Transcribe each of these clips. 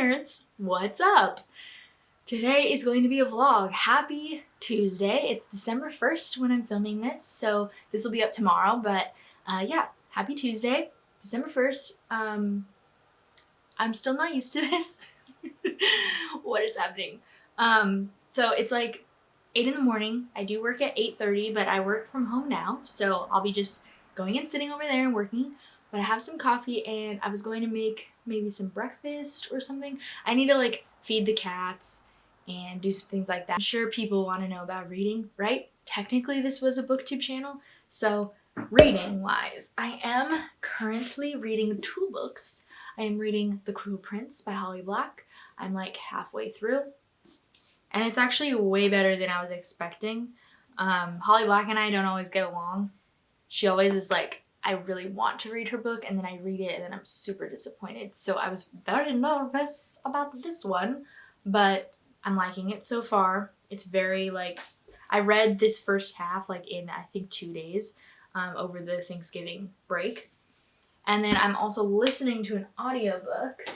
nerds, what's up? Today is going to be a vlog. Happy Tuesday. It's December 1st when I'm filming this, so this will be up tomorrow, but yeah, happy Tuesday, December 1st. I'm still not used to this. What is happening? So it's like 8 in the morning. I do work at 8:30, but I work from home now, so I'll be just going and sitting over there and working. But I have some coffee and I was going to make maybe some breakfast or something. I need to like feed the cats and do some things like that. I'm sure people want to know about reading, right? Technically this was a booktube channel, so reading wise, I am currently reading 2 books. I am reading The Cruel Prince by Holly Black. I'm like halfway through and it's actually way better than I was expecting. Holly Black and I don't always get along. She always is like, I really want to read her book, and then I read it and then I'm super disappointed. So I was very nervous about this one, but I'm liking it so far. It's very like, I read this first half like in I think 2 days over the Thanksgiving break. And then I'm also listening to an audiobook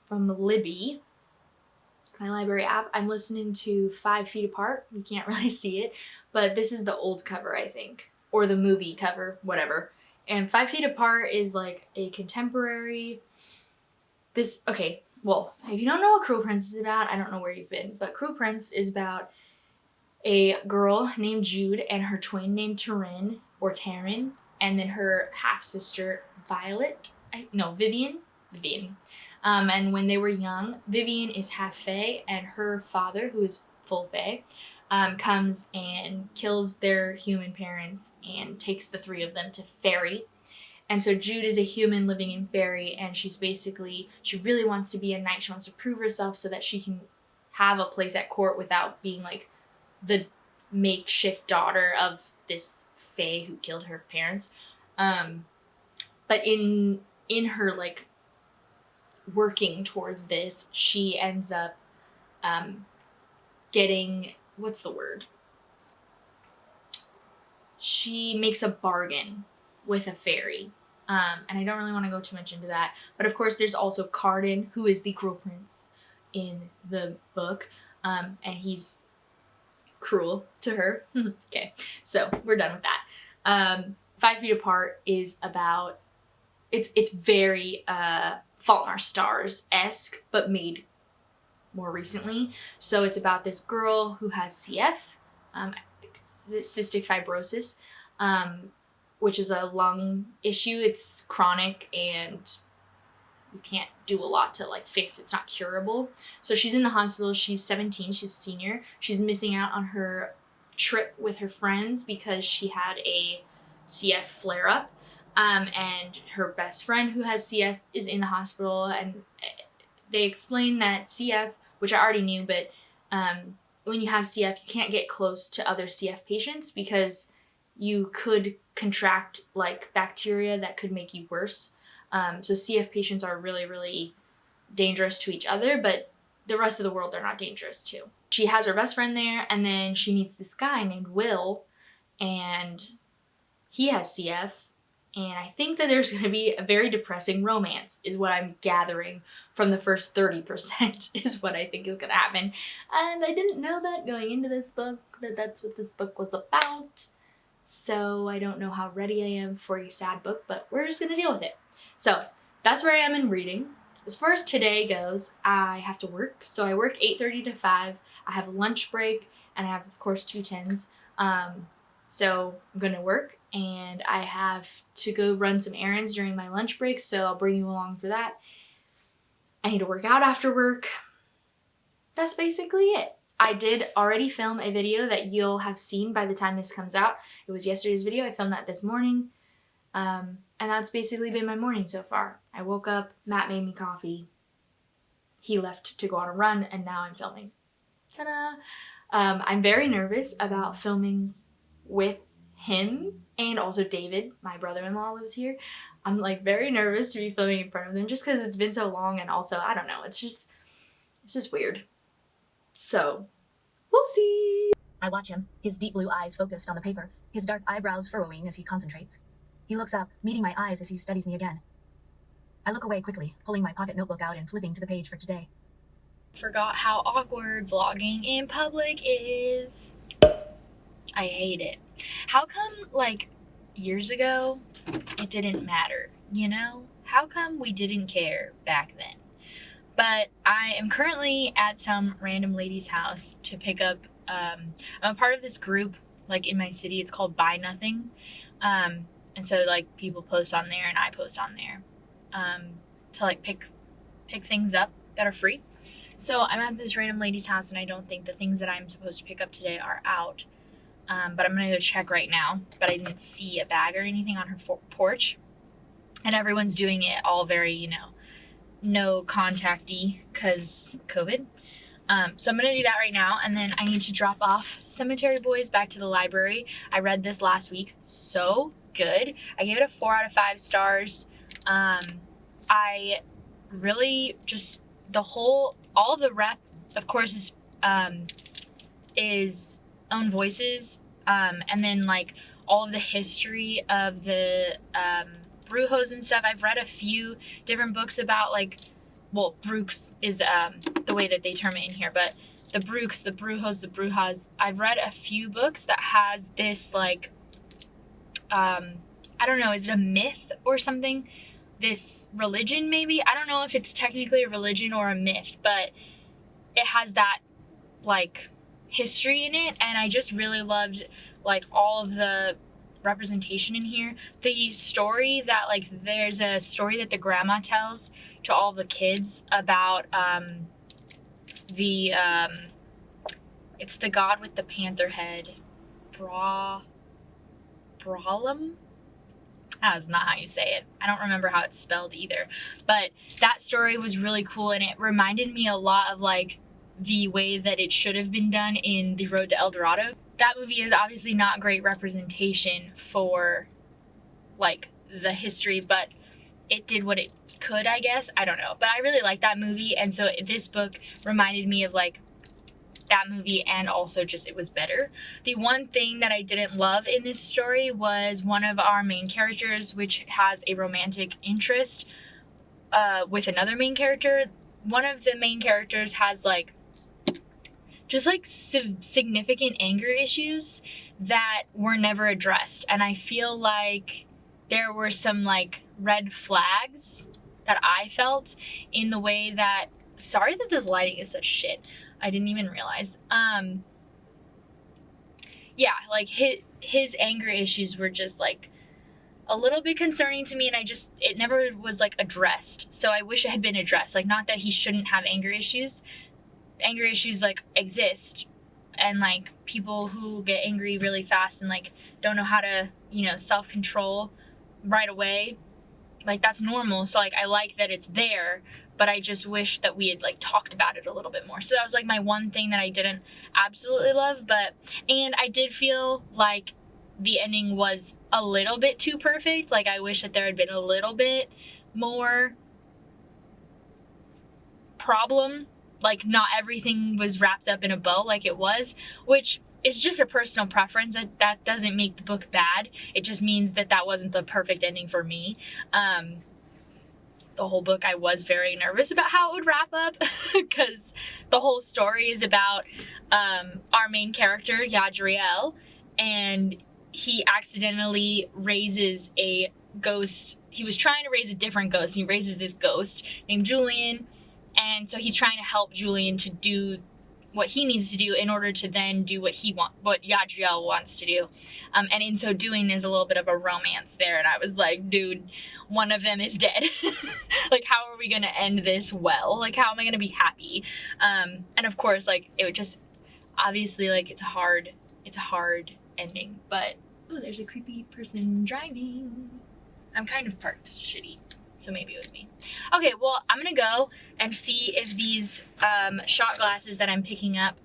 from Libby, my library app. I'm listening to 5 Feet Apart. You can't really see it, but this is the old cover, I think, or the movie cover, whatever. And 5 Feet Apart is like a contemporary, okay, well, if you don't know what Cruel Prince is about, I don't know where you've been, but Cruel Prince is about a girl named Jude and her twin named Taryn, and then her half-sister Vivian. And when they were young, Vivian is half fae, and her father, who is full fae, comes and kills their human parents and takes the 3 of them to fairy. And so Jude is a human living in fairy, and she really wants to be a knight. She wants to prove herself so that she can have a place at court without being like the makeshift daughter of this fae who killed her parents. But in her like working towards this, she ends up getting, what's the word? She makes a bargain with a fairy. And I don't really want to go too much into that. But of course, there's also Carden, who is the Cruel Prince in the book. And he's cruel to her. Okay, so we're done with that. 5 Feet Apart is about, it's very Fault in Our Stars-esque, but made more recently. So it's about this girl who has CF, cystic fibrosis, which is a lung issue. It's chronic and you can't do a lot to like fix it. It's not curable. So she's in the hospital. She's 17. She's a senior. She's missing out on her trip with her friends because she had a CF flare-up. And her best friend who has CF is in the hospital, and they explain that CF, which I already knew, but when you have CF, you can't get close to other CF patients because you could contract like bacteria that could make you worse. So CF patients are really, really dangerous to each other, but the rest of the world, they're not dangerous to. She has her best friend there, and then she meets this guy named Will, and he has CF. And I think that there's going to be a very depressing romance is what I'm gathering from the first 30% is what I think is going to happen. And I didn't know that going into this book, that that's what this book was about. So I don't know how ready I am for a sad book, but we're just going to deal with it. So that's where I am in reading. As far as today goes, I have to work. So I work 8:30 to 5. I have a lunch break, and I have, of course, 2 10s. So I'm going to work, and I have to go run some errands during my lunch break, so I'll bring you along for that. I need to work out after work. That's basically it. I did already film a video that you'll have seen by the time this comes out. It was yesterday's video. I filmed that this morning. And that's basically been my morning so far. I woke up, Matt made me coffee. He left to go on a run, and now I'm filming. Ta-da! I'm very nervous about filming with him, and also David, my brother-in-law, lives here. I'm like very nervous to be filming in front of them just because it's been so long, and also I don't know, it's just weird. So we'll see. I watch him, his deep blue eyes focused on the paper, his dark eyebrows furrowing as he concentrates. He looks up, meeting my eyes as he studies me again. I look away quickly, pulling my pocket notebook out and flipping to the page for today. Forgot how awkward vlogging in public is. I hate it. How come, like, years ago, it didn't matter, you know? How come we didn't care back then? But I am currently at some random lady's house to pick up, I'm a part of this group, like, in my city. It's called Buy Nothing. And so, like, people post on there and I post on there to, like, pick things up that are free. So I'm at this random lady's house, and I don't think the things that I'm supposed to pick up today are out. But I'm going to go check right now. But I didn't see a bag or anything on her porch. And everyone's doing it all very, you know, no contacty because COVID. So I'm going to do that right now. And then I need to drop off Cemetery Boys back to the library. I read this last week. So good. I gave it a 4 out of 5 stars. I really just, all of the rep, of course, is Own Voices. And then, like, all of the history of the Brujos and stuff. I've read a few different books about, like, well, Brooks is the way that they term it in here, but the Brooks, the Brujos, the Brujas. I've read a few books that has this, like, I don't know, is it a myth or something? This religion, maybe? I don't know if it's technically a religion or a myth, but it has that, like, history in it, and I just really loved, like, all of the representation in here. The story that, like, there's a story that the grandma tells to all the kids about it's the god with the panther head, Brahlam. That's not how you say it. I don't remember how it's spelled either. But that story was really cool, and it reminded me a lot of, like, the way that it should have been done in The Road to El Dorado. That movie is obviously not great representation for, like, the history, but it did what it could, I guess. I don't know. But I really like that movie, and so this book reminded me of, like, that movie, and also just it was better. The one thing that I didn't love in this story was one of our main characters, which has a romantic interest with another main character. One of the main characters has, like, just, like, significant anger issues that were never addressed, and I feel like there were some, like, red flags that I felt in the way that, sorry that this lighting is such shit. I didn't even realize. Yeah, like, his anger issues were just, like, a little bit concerning to me, and it never was, like, addressed. So I wish it had been addressed. Like, not that he shouldn't have anger issues. Anger issues, like, exist. And, like, people who get angry really fast and, like, don't know how to, you know, self-control right away, like, that's normal. So, like, I like that it's there, but I just wish that we had, like, talked about it a little bit more. So that was, like, my one thing that I didn't absolutely love, and I did feel like the ending was a little bit too perfect. Like, I wish that there had been a little bit more problem. Like, not everything was wrapped up in a bow like it was, which is just a personal preference. That doesn't make the book bad. It just means that that wasn't the perfect ending for me. The whole book, I was very nervous about how it would wrap up because the whole story is about our main character, Yadriel, and he accidentally raises a ghost. He was trying to raise a different ghost, and he raises this ghost named Julian, and so he's trying to help Julian to do what he needs to do in order to then do what Yadriel wants to do. And in so doing, there's a little bit of a romance there. And I was like, dude, one of them is dead. Like, how are we going to end this well? Like, how am I going to be happy? And of course, like, it would just, obviously, like, it's a hard ending. But, oh, there's a creepy person driving. I'm kind of parked shitty. So maybe it was me. Okay, well, I'm going to go and see if these shot glasses that I'm picking up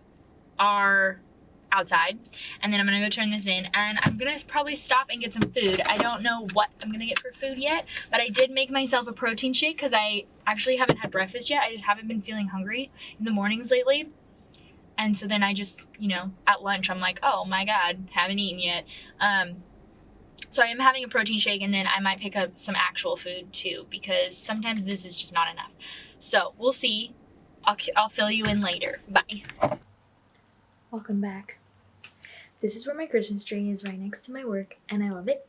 are outside. And then I'm going to go turn this in. And I'm going to probably stop and get some food. I don't know what I'm going to get for food yet. But I did make myself a protein shake because I actually haven't had breakfast yet. I just haven't been feeling hungry in the mornings lately. And so then I just, you know, at lunch, I'm like, oh my God, haven't eaten yet. So I am having a protein shake, and then I might pick up some actual food too, because sometimes this is just not enough. So we'll see. I'll fill you in later. Bye. Welcome back. This is where my Christmas tree is, right next to my work, and I love it.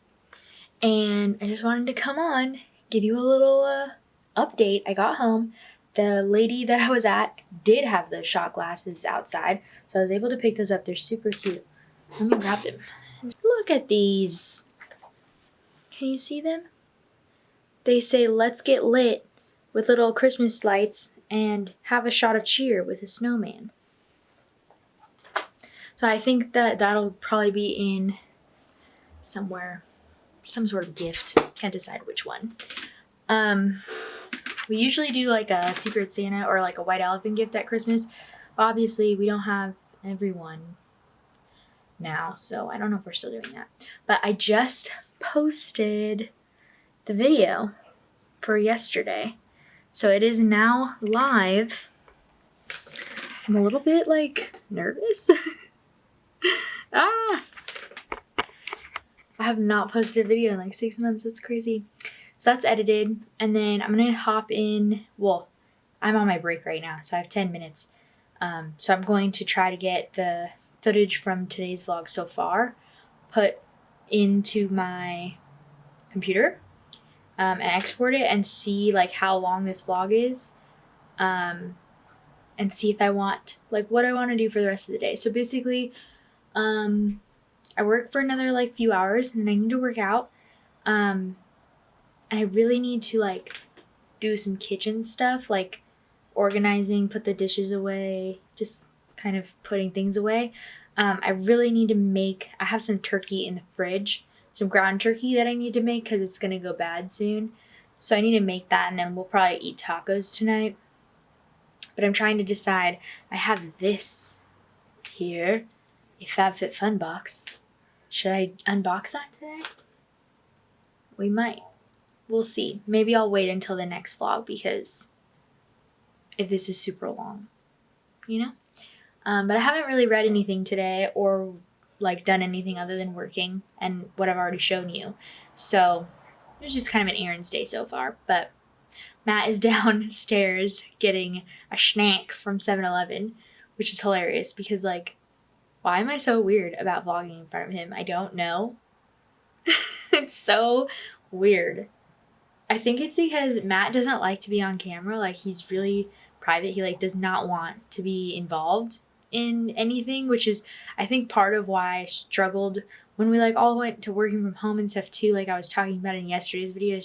And I just wanted to come on, give you a little update. I got home. The lady that I was at did have those shot glasses outside, so I was able to pick those up. They're super cute. Let me grab them. Look at these. Can you see them? They say, "Let's get lit," with little Christmas lights, and have a shot of cheer with a snowman. So I think that that'll probably be in somewhere, some sort of gift. Can't decide which one. We usually do like a Secret Santa or like a white elephant gift at Christmas. Obviously, we don't have everyone now, so I don't know if we're still doing that. But I just posted the video for yesterday, so it is now live. I'm a little bit like nervous. I have not posted a video in like 6 months. That's crazy. So that's edited, and then I'm gonna hop in. Well, I'm on my break right now, so I have 10 minutes. So I'm going to try to get the footage from today's vlog so far put into my computer and export it and see like how long this vlog is, and see if I want like what I want to do for the rest of the day. So basically, I work for another like few hours, and I need to work out. And I really need to like do some kitchen stuff, like organizing, put the dishes away, just kind of putting things away. I really need to make, I have some turkey in the fridge, some ground turkey that I need to make because it's going to go bad soon. So I need to make that, and then we'll probably eat tacos tonight. But I'm trying to decide. I have this here, a FabFitFun box. Should I unbox that today? We might. We'll see. Maybe I'll wait until the next vlog, because if this is super long, you know? But I haven't really read anything today or like done anything other than working and what I've already shown you. So it was just kind of an errands day so far. But Matt is downstairs getting a snack from 7-Eleven, which is hilarious because like, why am I so weird about vlogging in front of him? I don't know. It's so weird. I think it's because Matt doesn't like to be on camera. Like, he's really private. He like does not want to be involved in anything, which is I think part of why I struggled when we like all went to working from home and stuff too. Like I was talking about in yesterday's video,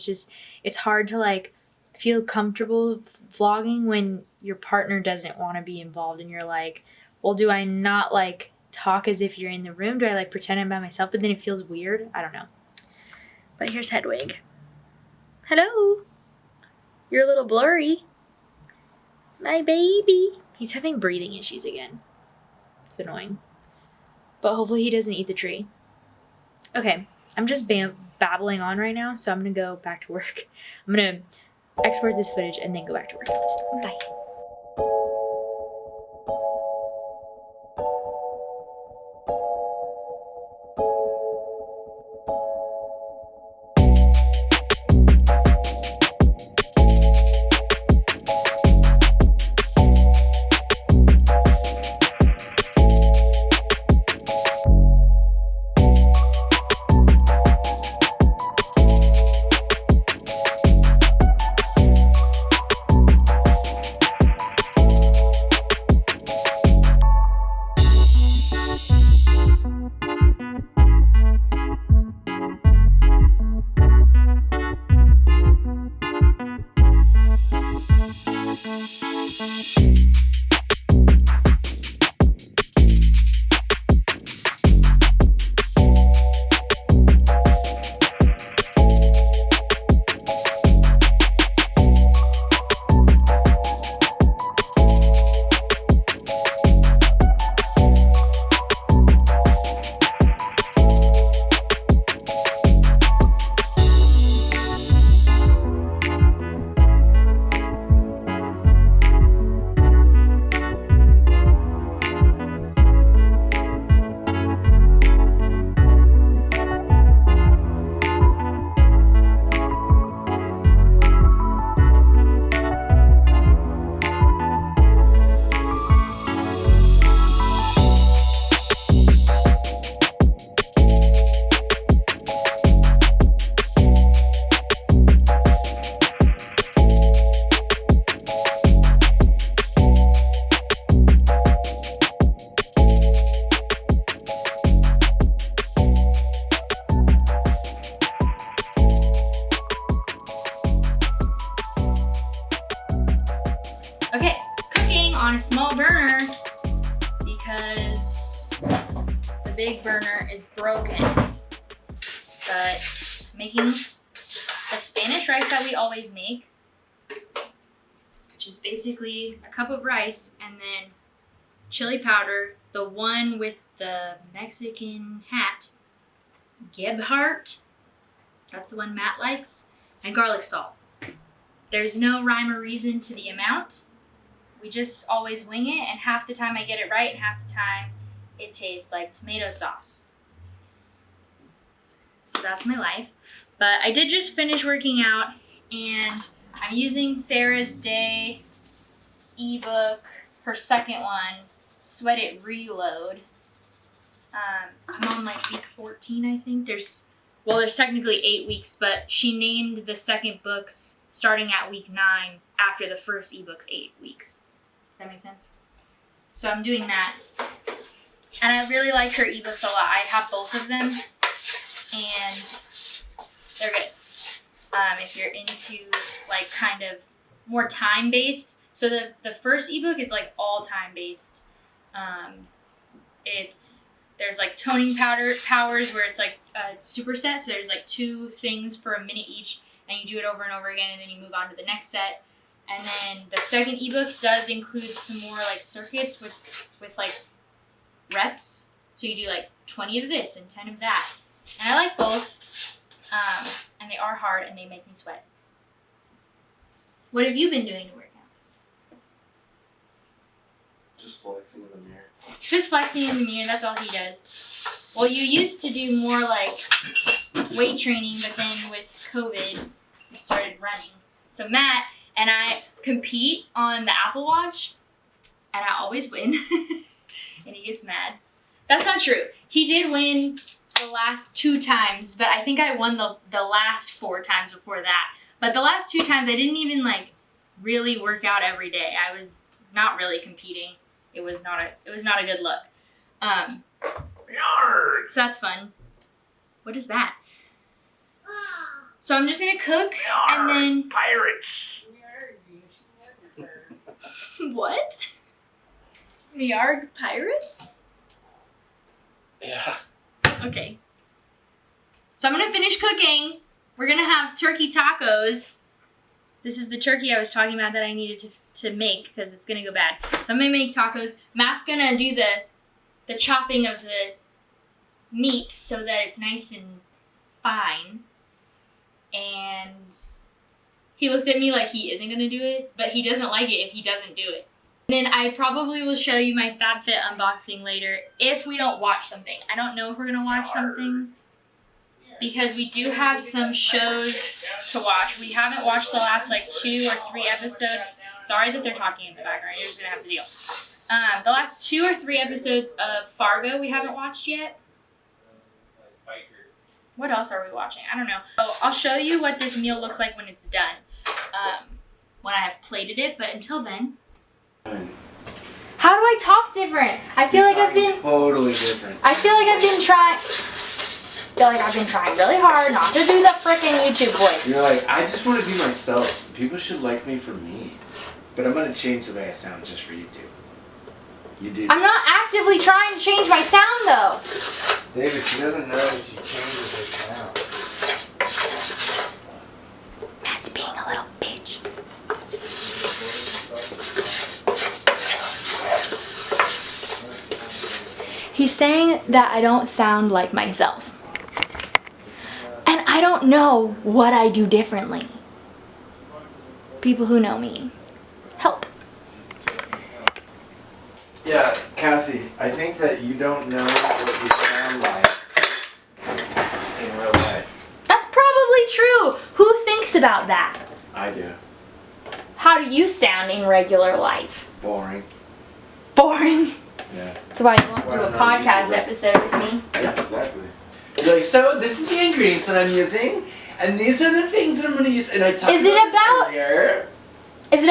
it's hard to like feel comfortable vlogging when your partner doesn't want to be involved, and you're like, well, do I not like talk as if you're in the room? Do I like pretend I'm by myself? But then it feels weird. I don't know. But here's Hedwig. Hello. You're a little blurry. My baby. He's having breathing issues again. It's annoying. But hopefully he doesn't eat the tree. Okay. I'm just babbling on right now, so I'm going to go back to work. I'm going to export this footage and then go back to work. Bye. on a small burner because the big burner is broken. But making the Spanish rice that we always make, which is basically a cup of rice and then chili powder, the one with the Mexican hat, Gebhardt, that's the one Matt likes, and garlic salt. There's no rhyme or reason to the amount. We just always wing it, and half the time I get it right, and half the time it tastes like tomato sauce. So that's my life. But I did just finish working out, and I'm using Sarah's Day ebook, her second one, Sweat It Reload. I'm on like week 14, I think. There's technically 8 weeks, but she named the second books starting at week 9 after the first ebook's 8 weeks. Does that make sense? So I'm doing that. And I really like her ebooks a lot. I have both of them, and they're good. If you're into like kind of more time-based. So the first ebook is like all time-based. There's like toning powers where it's like a superset. So there's like 2 things for a minute each, and you do it over and over again, and then you move on to the next set. And then the second ebook does include some more like circuits with like reps. So you do like 20 of this and 10 of that. And I like both. And they are hard and they make me sweat. What have you been doing to work out? Just flexing in the mirror. Just flexing in the mirror, that's all he does. Well, you used to do more like weight training, but then with COVID, you started running. So Matt and I compete on the Apple Watch, and I always win. And he gets mad. That's not true. He did win the last 2 times, but I think I won the last 4 times before that. But the last 2 times I didn't even like really work out every day. I was not really competing. It was not a good look. So that's fun. What is that? So I'm just gonna cook and then pirates. What? Miarg pirates? Yeah. Okay. So I'm gonna finish cooking. We're gonna have turkey tacos. This is the turkey I was talking about that I needed to make because it's gonna go bad. So I'm gonna make tacos. Matt's gonna do the chopping of the meat so that it's nice and fine. And he looked at me like he isn't gonna do it, but he doesn't like it if he doesn't do it. And then I probably will show you my FabFit unboxing later if we don't watch something. I don't know if we're gonna watch something because we do have some shows to watch. We haven't watched the last like 2 or 3 episodes. Sorry that they're talking in the background. You're just gonna have to deal. The last 2 or 3 episodes of Fargo we haven't watched yet. What else are we watching? I don't know. So I'll show you what this meal looks like when it's done. When I have plated it, but until then. How do I talk different? I feel like I've been totally different. I feel like I've been trying really hard not to do the frickin' YouTube voice. You're like, I just want to be myself. People should like me for me. But I'm gonna change the way I sound just for you two. You do. I'm not actively trying to change my sound though. David, she doesn't know that you changed her sound. Matt's being a little bitch. He's saying that I don't sound like myself. And I don't know what I do differently. People who know me, help. Yeah, Cassie, I think that you don't know what you sound like in real life. That's probably true. Who thinks about that? I do. How do you sound in regular life? Boring. Boring. Yeah. That's why you won't do a podcast episode with me. Yeah, exactly. You're like, so this is the ingredients that I'm using, and these are the things that I'm going to use. And I talked Is it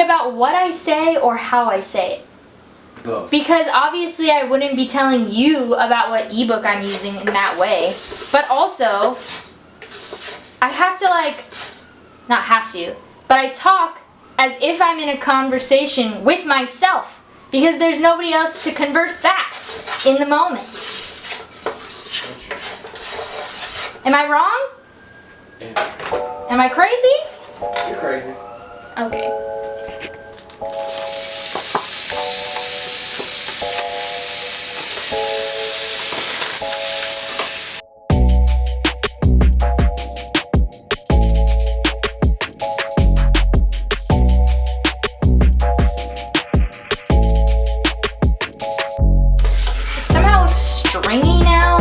about what I say or how I say it? Both. Because obviously I wouldn't be telling you about what ebook I'm using in that way. But also, I have to not have to, but I talk as if I'm in a conversation with myself. Because there's nobody else to converse back in the moment. Am I wrong? Yeah. Am I crazy? You're crazy. Okay. It somehow looks stringy now.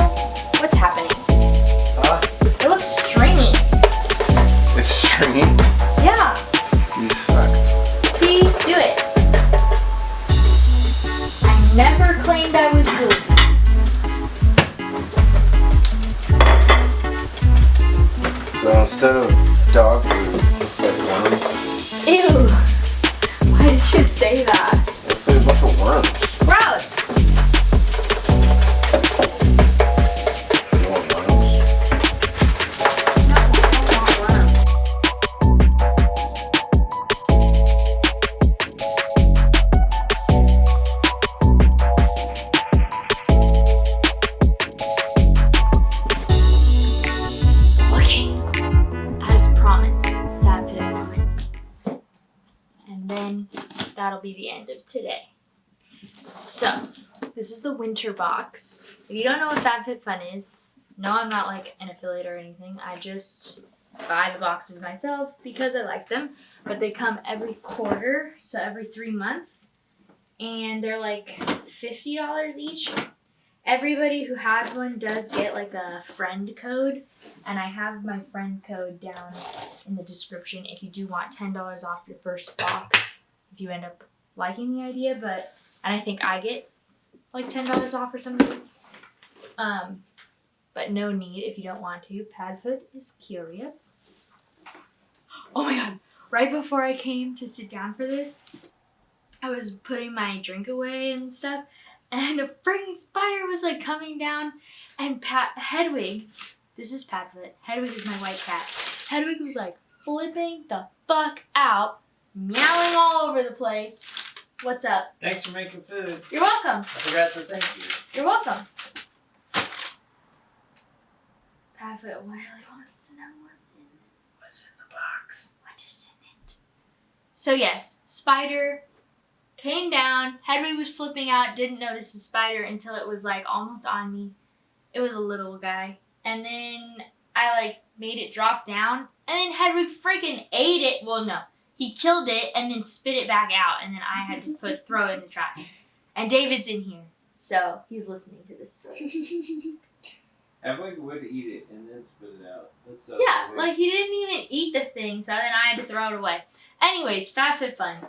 What's happening? Huh? It looks stringy. It's stringy? Yeah. You suck. See? Do it. I never claimed I was good. So instead of dog food, it looks like worms. Ew. Why did you say that? It looks like a bunch of worms. Gross. You want worms? No, I don't want worms. Okay. As promised, FabFitFun. And then that'll be the end of today. So, this is the winter box. If you don't know what FabFitFun is, no, I'm not like an affiliate or anything. I just buy the boxes myself because I like them. But they come every quarter, so every 3 months. And they're like $50 each. Everybody who has one does get like a friend code. And I have my friend code down in the description if you do want $10 off your first box. If you end up liking the idea, and I think I get like $10 off or something. But no need if you don't want to. Padfoot is curious. Oh my god. Right before I came to sit down for this, I was putting my drink away and stuff, and a freaking spider was like coming down, and Hedwig, this is Padfoot, Hedwig is my white cat. Hedwig was like flipping the fuck out, meowing all over the place. What's up? Thanks for making food. You're welcome. I forgot to thank you. You're welcome. Padfoot really wants to know what's in it. What's in the box? What is in it? So yes, spider came down. Hedwig was flipping out, didn't notice the spider until it was like almost on me. It was a little guy. And then I like made it drop down. And then Hedwig freaking ate it. Well, no. He killed it and then spit it back out. And then I had to throw it in the trash. And David's in here. So he's listening to this story. Hedwig would eat it and then spit it out. That's so Yeah, weird. like he didn't even eat the thing. So then I had to throw it away. Anyways, FabFitFun.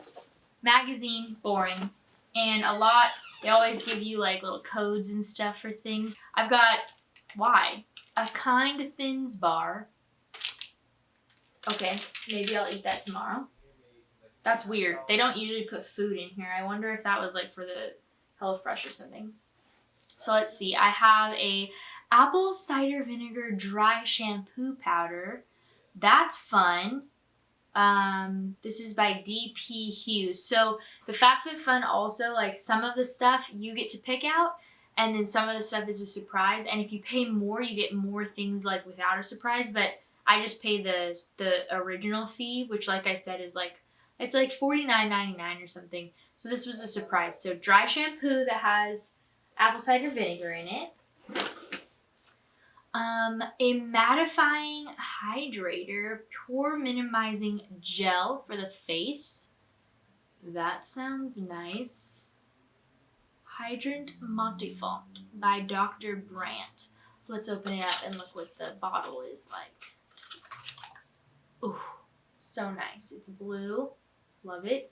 Magazine, boring. And a lot, they always give you like little codes and stuff for things. I've got, why? A Kind Thins bar. Okay, maybe I'll eat that tomorrow. That's weird. They don't usually put food in here. I wonder if that was like for the HelloFresh or something. So let's see. I have a apple cider vinegar dry shampoo powder. That's fun. This is by DP Hughes. So the FabFitFun also, like some of the stuff you get to pick out, and then some of the stuff is a surprise. And if you pay more, you get more things like without a surprise. But I just pay the original fee, which like I said is like, it's like $49.99 or something. So this was a surprise. So dry shampoo that has apple cider vinegar in it. A mattifying hydrator, pore minimizing gel for the face. That sounds nice. Hydrant Multifont by Dr. Brandt. Let's open it up and look what the bottle is like. Ooh, so nice. It's blue. Love it.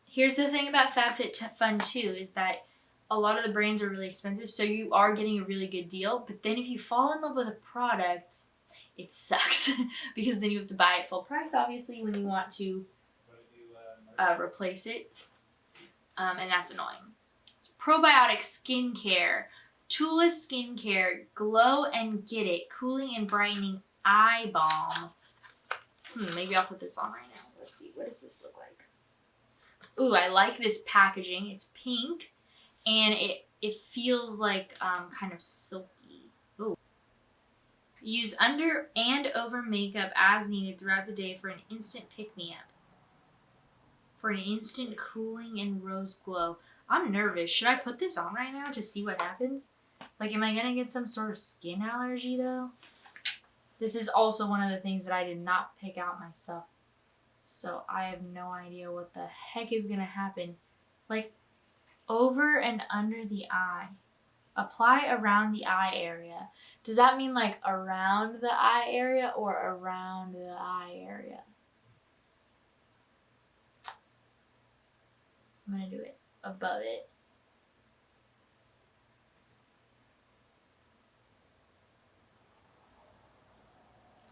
Here's the thing about FabFitFun too, is that a lot of the brands are really expensive, so you are getting a really good deal. But then if you fall in love with a product, it sucks because then you have to buy it full price, obviously, when you want to replace it. And that's annoying. Probiotic skincare, Tula skincare, Glow and Get It, cooling and brightening eye balm. Maybe I'll put this on right now. Let's see. What does this look like? Ooh, I like this packaging. It's pink and it feels like kind of silky. Ooh. Use under and over makeup as needed throughout the day for an instant pick-me-up. For an instant cooling and rose glow. I'm nervous. Should I put this on right now to see what happens? Like, am I going to get some sort of skin allergy, though? This is also one of the things that I did not pick out myself. So I have no idea what the heck is going to happen. Like, over and under the eye. Apply around the eye area. Does that mean, like, around the eye area or around the eye area? I'm going to do it above it.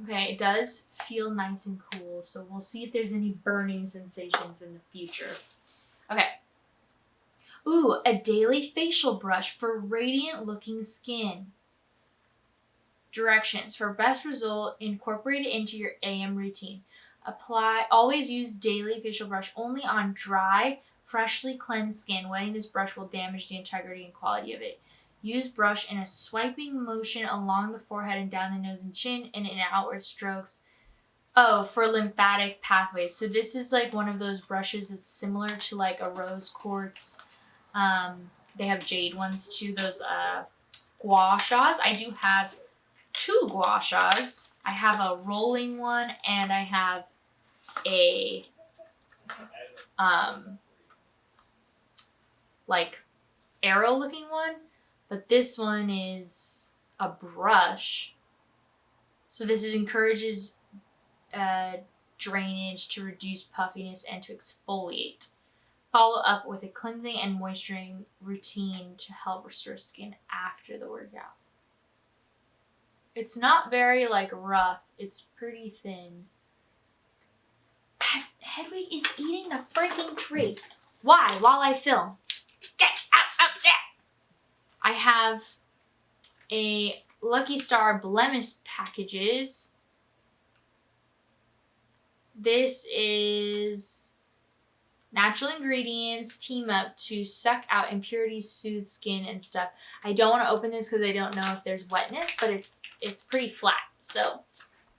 Okay, it does feel nice and cool, so we'll see if there's any burning sensations in the future. Okay. Ooh, a daily facial brush for radiant looking skin. Directions. For best result, incorporate it into your AM routine. Always use daily facial brush only on dry, freshly cleansed skin. Wetting this brush will damage the integrity and quality of it. Use brush in a swiping motion along the forehead and down the nose and chin and in outward strokes. Oh, for lymphatic pathways. So this is like one of those brushes that's similar to like a rose quartz. They have jade ones too, those gua shas. I do have 2 gua shas. I have a rolling one and I have a like arrow looking one. But this one is a brush. So this encourages drainage to reduce puffiness and to exfoliate. Follow up with a cleansing and moisturizing routine to help restore skin after the workout. It's not very like rough. It's pretty thin. Hedwig is eating the freaking tree. Why? While I film. Get out there! I have a Lucky Star blemish packages. This is natural ingredients team up to suck out impurities, soothe skin and stuff. I don't want to open this because I don't know if there's wetness, but it's pretty flat. So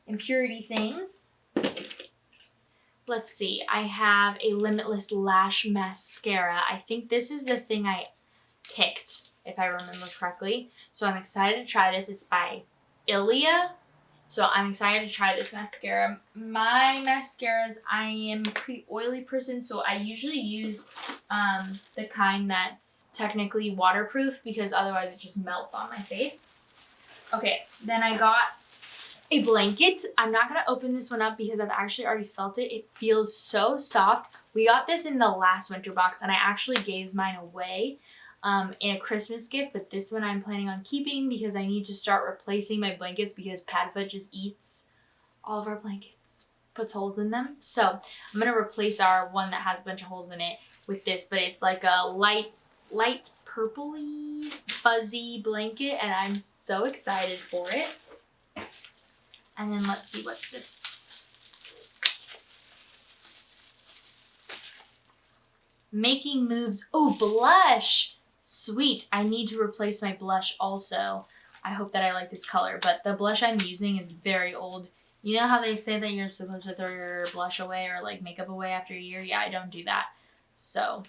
impurity things. Let's see. I have a Limitless Lash Mascara. I think this is the thing I picked, if I remember correctly. So I'm excited to try this. It's by Ilia. So I'm excited to try this mascara. My mascaras, I am a pretty oily person, so I usually use the kind that's technically waterproof because otherwise it just melts on my face. Okay, then I got a blanket. I'm not going to open this one up because I've actually already felt it. It feels so soft. We got this in the last winter box and I actually gave mine away in a Christmas gift, but this one I'm planning on keeping because I need to start replacing my blankets because Padfoot just eats all of our blankets, puts holes in them. So I'm going to replace our one that has a bunch of holes in it with this, but it's like a light purpley fuzzy blanket and I'm so excited for it. And then let's see, what's this? Making moves. Oh, blush. Sweet. I need to replace my blush also. I hope that I like this color, but the blush I'm using is very old. You know how they say that you're supposed to throw your blush away or like makeup away after a year? Yeah, I don't do that. So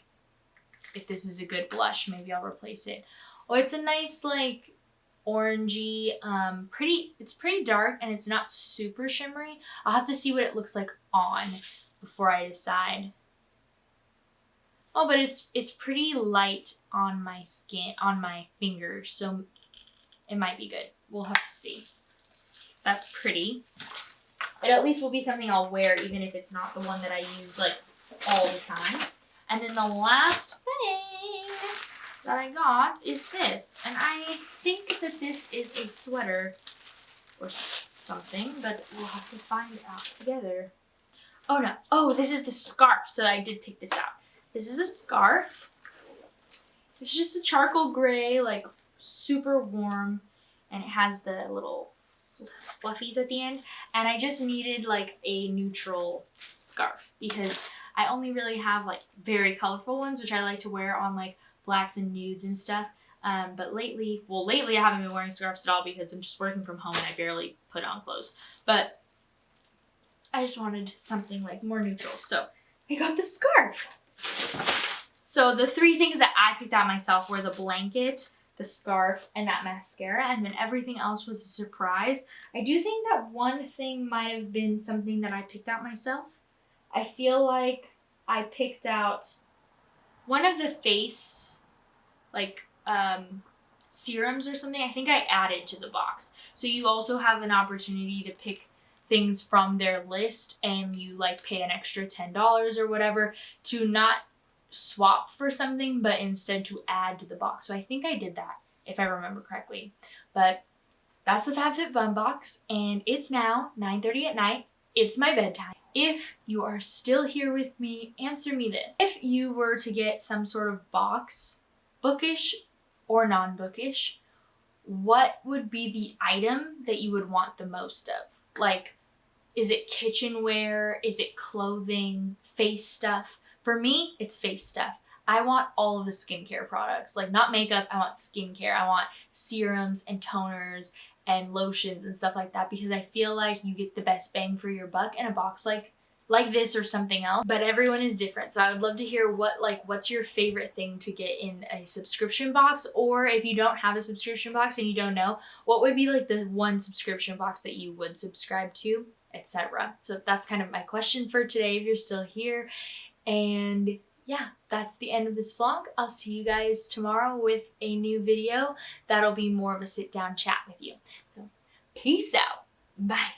if this is a good blush, maybe I'll replace it. Oh, it's a nice like orangey, it's pretty dark and it's not super shimmery. I'll have to see what it looks like on before I decide. Oh, but it's pretty light on my skin, on my fingers, so it might be good. We'll have to see. That's pretty. It at least will be something I'll wear even if it's not the one that I use like all the time. And then the last thing that I got is this. And I think that this is a sweater or something, but we'll have to find out together. Oh no. Oh, this is the scarf. So I did pick this out. This is a scarf. It's just a charcoal gray, like super warm, and it has the little fluffies at the end. And I just needed like a neutral scarf because I only really have like very colorful ones, which I like to wear on like blacks and nudes and stuff. But lately I haven't been wearing scarves at all because I'm just working from home and I barely put on clothes. But I just wanted something like more neutral. So I got the scarf. So the 3 things that I picked out myself were the blanket, the scarf, and that mascara, and then everything else was a surprise. I do think that one thing might have been something that I picked out myself. I feel like I picked out one of the face, like, serums or something. I think I added to the box. So you also have an opportunity to pick things from their list, and you like pay an extra $10 or whatever to not swap for something, but instead to add to the box. So I think I did that, if I remember correctly. But that's the FabFitFun box, and it's now 9:30 at night. It's my bedtime. If you are still here with me, answer me this. If you were to get some sort of box, bookish or non-bookish, what would be the item that you would want the most of? Like, is it kitchenware? Is it clothing? Face stuff? For me, it's face stuff. I want all of the skincare products. Like, not makeup, I want skincare. I want serums and toners and lotions and stuff like that, because I feel like you get the best bang for your buck in a box like this or something else. But everyone is different, so I would love to hear what's your favorite thing to get in a subscription box, or if you don't have a subscription box and you don't know, what would be like the one subscription box that you would subscribe to, etc. So that's kind of my question for today, if you're still here. And yeah, that's the end of this vlog. I'll see you guys tomorrow with a new video that'll be more of a sit down chat with you. So peace out. Bye.